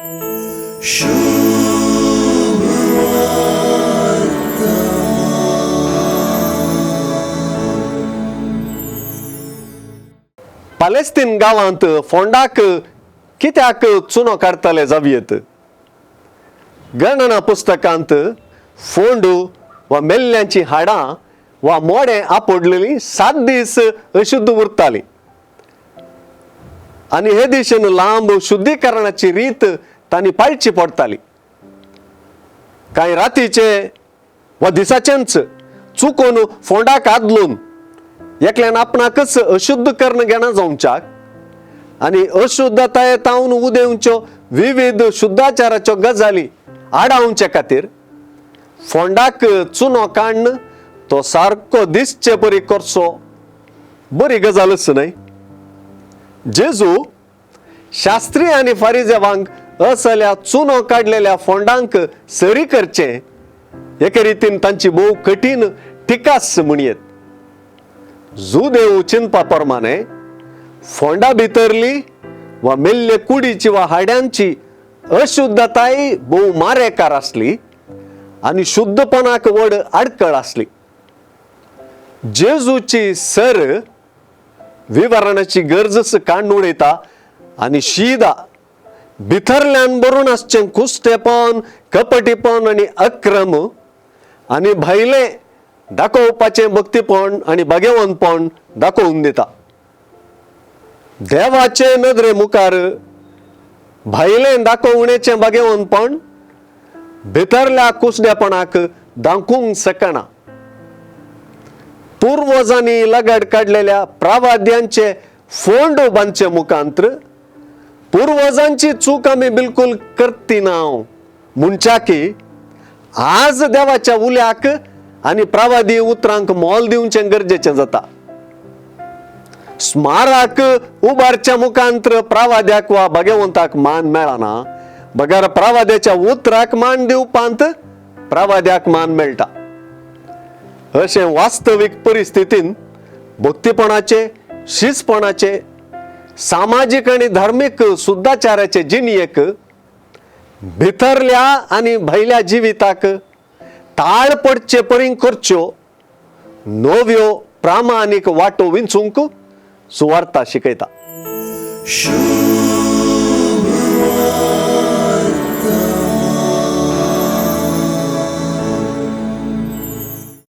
पॅलेस्तीन गावांत फोंडाक कित्याक चुनो काडतले जावयेत. गणना पुस्तकांत फोंड वा मेल्ल्यांची हाडां वा मोडे आपडलेली 7 दीस अशुद्ध उरताली आनी हे दिशेन लांब शुद्धीकरणाची रीत तांणी पाळची पडटाली. कांय रातीचे वा दिसाचेंच चुकून फोंडाक आदलून एकल्यान आपणाकच अशुद्ध कर्ण घेणा जावच्याक आनी अशुद्धताये तावन उदेवच्यो विविध शुद्धाचाराच्यो गजाली आडावचे खातीर फोंडाक चुनो काडन तो सारको दिसचे परी करचो बरी गजालच न्हय. जेजू शास्त्री आनी फारिजेवांक असल्या चुनो काडलेल्या फोंडांक सरी करचे एके रितीन तांची भोव कठीण टिकास म्हणयेत. जुदेव चिंतपा प्रमाणे फोंडा भितरली वा मेल्ले कुडीची वा हाड्यांची अशुद्धताय भोव मारेकार आसली आनी शुद्धपणाक व्हड आडखळ आसली. जेजूची सर विवरणाची गरजच काडून उडयता आनी शीदा भितरल्यान बरोवन आसचें कुस्तेपण, कपटीपण आनी अक्रम आनी भायले दाखोवपाचें भक्तीपण आनी भाग्यवंतपण दाखोवन दिता. देवाचे नदरे मुखार भायलें दाखोवणेचें भाग्यवंतपण भितरल्या कुसडेपणाक दाखोवंक शकना. पुर्वजांनी लगड काडलेल्या प्रवाद्यांचे फोंड बांदचे मुखांत्र पुर्वजांची चूक आमी बिलकुल करती ना म्हणच्या की आज देवाच्या उल्याक आनी प्रवादी उतरांक मोल दिवचें गरजेचें जाता. स्मारक उबारच्या मुखांत्र प्रवाद्याक वा भाग्यवंताक मान मेळना, बगर प्रवाद्याच्या उतराक मान दिवपांत प्रवाद्याक मान मेळटा. अशें वास्तवीक परिस्थितीन भक्तीपणाचे, शिसपणाचे, सामाजीक आनी धार्मीक शुद्धाचाराचे जिणयेक भितरल्या आनी भायल्या जिविताक ताळ पडचे परी करच्यो नव्यो प्रामाणीक वाटो विंचूंक सुवार्ता शिकयता.